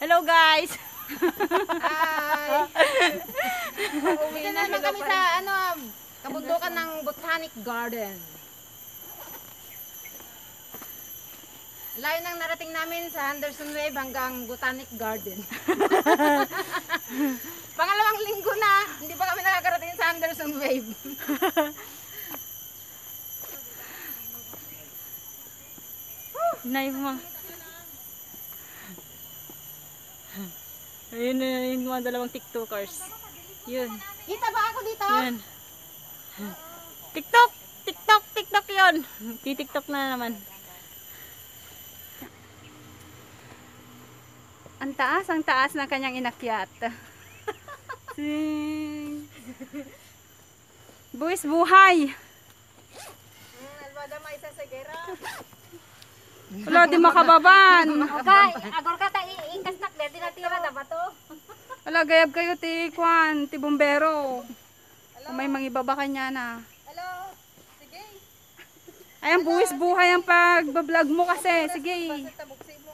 Hello guys! Hi! Dito na naman kami sa kabundukan ng Botanic Garden. Layo nang narating namin sa Henderson Wave hanggang Botanic Garden. Pangalawang linggo na, hindi pa kami nakakarating sa Henderson Wave. Nay mo. Ayun na yung mga dalawang tiktokers. Yun. Kita ba ako dito? Yun. TikTok! TikTok! TikTok yun! Titiktok na naman. Ang taas ng kanyang inakyat. Buwis buhay! Alwada may isa sa gera. Wala di makababan! Okay, agor ka ta iingkas nak di natira na ba to? Wala gayab kayo ti Kwan, ti Bombero. Kung may mangibaba kanya na. Hello. Sige. Ayan, buwis buhay ang pag-vlog mo kasi. Sige. Tabuksi mo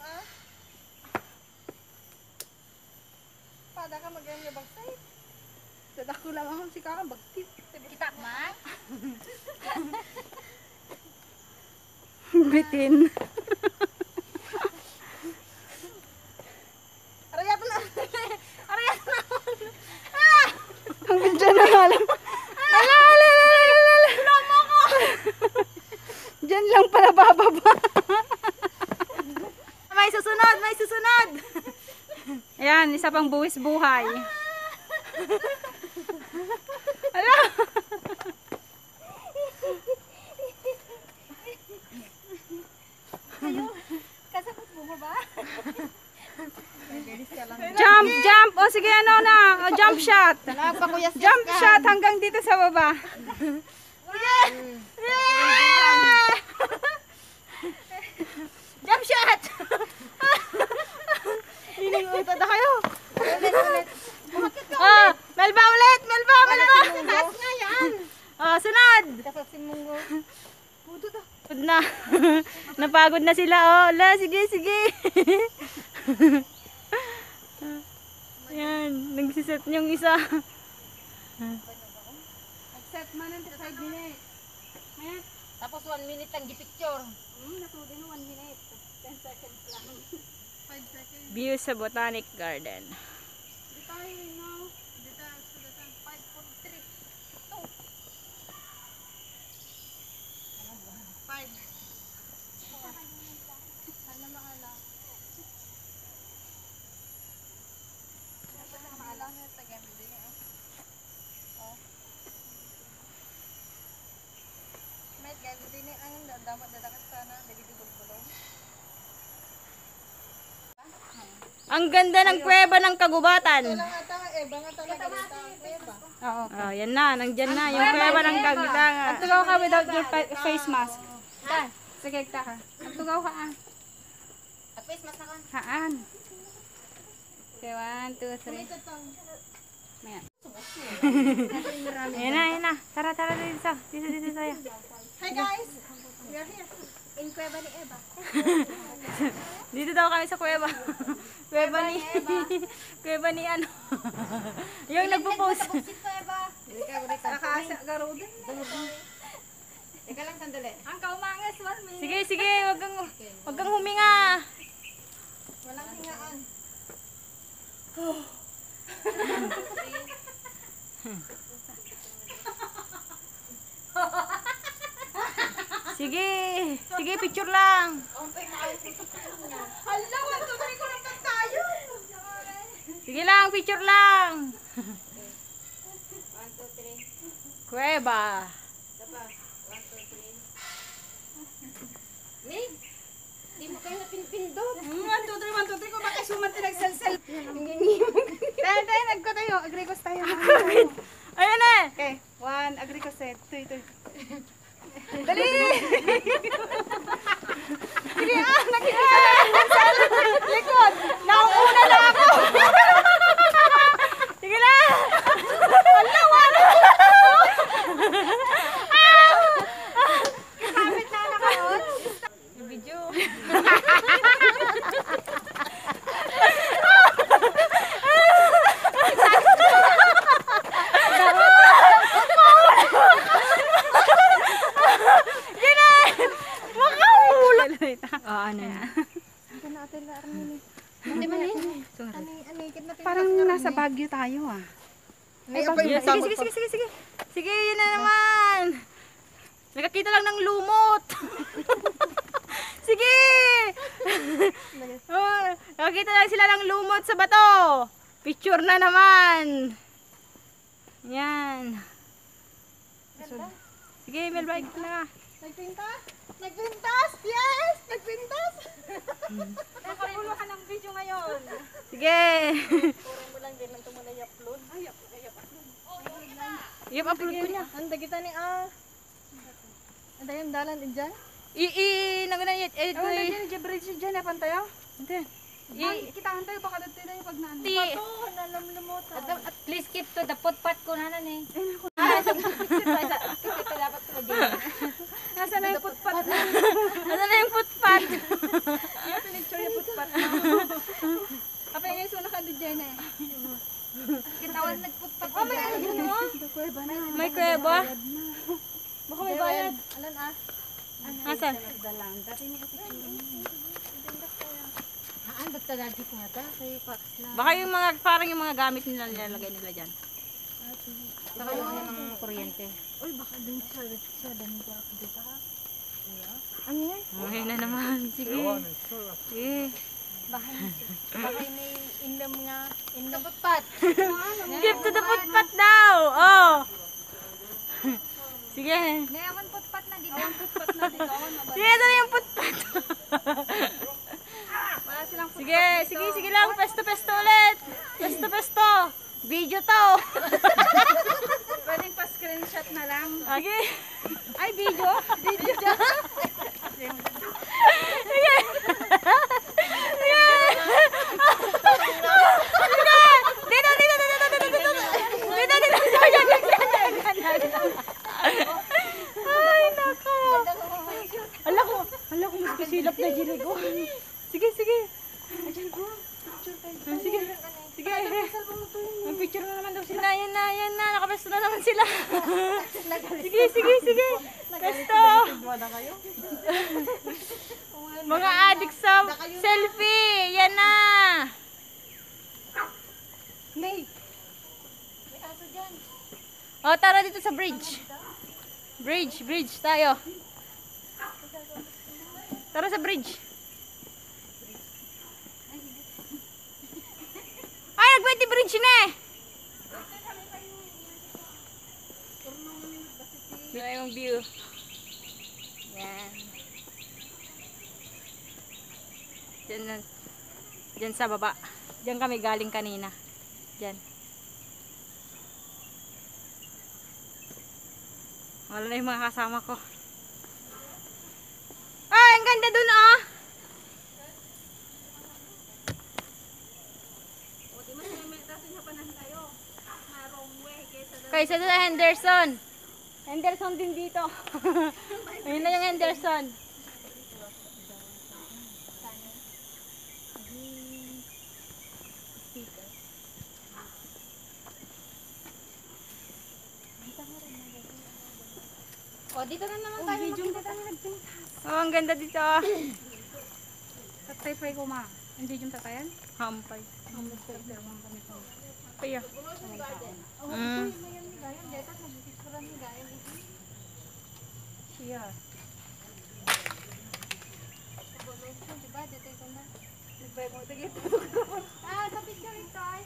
Pada ka magayang yung bagsay. Dadako lang ako si kakang bagtip. Kita ma? Bitin. Arayat na. Arayat na. Ang bidya na alam. Ala. Lama ko. Diyan lang pala bababa. May susunod. Ayan, isa pang buwis buhay. Ala. Kasabot mo ba? Jump. O sige, ano na. O, jump shot. Jump shot hanggang dito sa baba. Jump shot. Hiningutan na kayo. Ulit. Oh, Melba ulit. Taas nga yan. Oh, sunod. Kasasin mo. Puto to. Pagod na. Napagod na sila. Oh, ala, sige. Ayan, nagsiset yung isa. Set man ng 5 minutes. Tapos 1 minute ang gipicture. Natudin 1 minute. 10 seconds lang. 5 seconds. View sa Botanic Garden. Di tayo, no? Di tayo, sudatan. 5.3. 5. Sana maala. Sana maala na sa gamit din. May gamit din ang damat dadakat sana. Dagiti bulbulong. Ang ganda ng kuweba ng kagubatan. Oo. Oh, yan na, nandyan na yung kuweba ng kagubatan. Tugaw ka without your face mask. Sige, ka. Tugaw ka face mask na ka. Haan. Okay, 1, 2, 3. Maya. Ayan na. Tara, dito. Dito tayo. Hi guys! We are here. In Cueva ni Eva. Dito daw kami sa kuweba. Kuweba ni ano. Yung nagpo-post. Nakasa garudan. Teka lang sandali. Ang kaumangas 1 minute. Sige, wag kang huminga. Walang hingaan. Sige, picture lang. Hala, wag ko lang tayo. Sige lang, picture lang. 1, 2, 3. Kuweba. Dapa. 1, 2, 3. Nig, di mo kayo napinpindot. 1, 2, 3. Kung bakit suman tinagsel-sel. Tayo, nagko tayo. Agrikos tayo. Ayan na. Okay, 1, agrikos set. 2. Dali! Sige nakikita sa likod. Nauuna na ako. Sige lang. Wala. ano na. Hindi man eh. Parang nasa Baguio tayo ah. Ay, apa yung Sige. Sige, yun na naman. Nakakita lang ng lumot. Sige! Oh, nakakita lang sila ng lumot sa bato. Picture na naman. Yan. Sige, Melbike na. Nagpintas? Nagpintas? Yes! Nagpintas! Nakapulo ka ng video ngayon. Sige. Kurang mo lang din ang tumula i-upload. Ay, Yung upload ko niya. ang dagita ni ang dayang dalan din dyan? Nagana yet. Oh, nandiyan yung bridge dyan, napan tayo? Hindi. Kitahan tayo, baka dito na yung pag naan. Ito, nalamlumutan. At please keep to the footpath ko nanan eh. Dapat ko din. Nasaan na yung footpath? Ano na yung footpath? Yung pinicture yung footpath. Apa yung iso naka-dyan eh. Kitawan nag-footpath. Oh, may ano yun oh. May kuweba? Baka may bayad. Alan Asan? Ba't kadagit nga ta? Kaya paks na. Baka yung mga, parang yung mga gamit nila nilalagay nila dyan. Saka yung ng kuryente. Uy, baka dun sa dami ko ako dito ha. Ano yan? Okay na naman. Sige. Sige. Baka may inom nga. Inom putpat. Give to the footpath daw. Oh. Sige. Ngayon footpath na dito. Footpath na dito. Sige, ito na yung footpath. Wala silang Sige lang. Pesto ulit. Pesto. Video to. pwedeng pa-screenshot na lang. Okay. Ay, video? Video dyan. Sige. Ay, nako. Hala ko mas kasilap na gilig ko. Sige. Sige. May picture na naman daw sila. Yan na. Nakapesto na naman sila. Sige. Pesto. Mga addict sa selfie. Yan na. May. O, tara dito sa bridge. Bridge tayo. Tara sa bridge. Ay, nag-20 bridge na eh. Ito na yung view. Yan. Diyan sa baba. Diyan kami galing kanina. Diyan. Wala na yung mga kasama ko. Ay, ang ganda dun oh. Kaysa doon na Henderson. Henderson din dito. Ayun na yung Henderson. O, dito na naman tayo. Oh, ang ganda dito. Tatay ko ma. Hindi yung tatayan? Hampay. Kaya. Siya. Sa picture ito ay.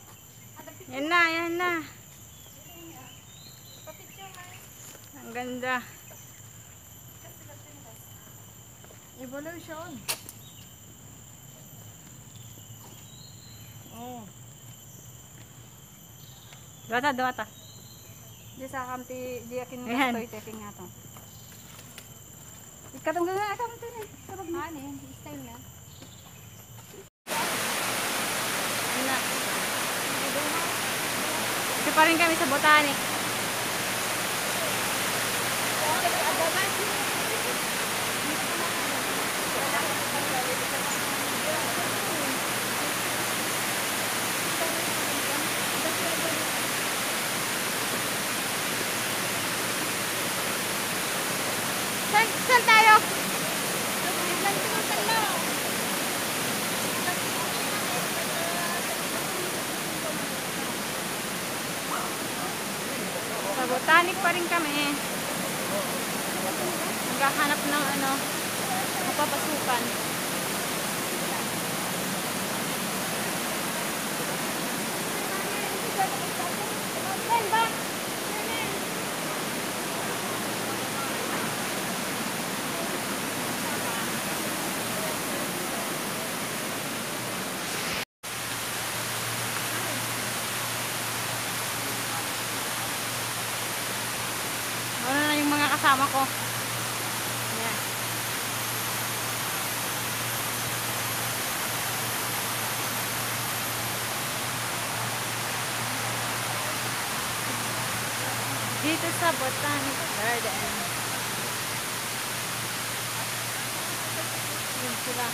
Yan na. Ang ganda. Evolution. Oh. Dawata. Di sa kamti, di akin Ayan. nga ito, iteking nga to. Ikatong gano'n, kamti na. Sarap na. Ano yan? Style na. Yan na. Ito pa rin kami sa Botanic. Saan tayo? Sa botanic pa rin kami. Naghahanap ng ano, mapapasukan. Ano na yung mga kasama ko. Ayan. Dito sa Botanic Garden. Yun sila.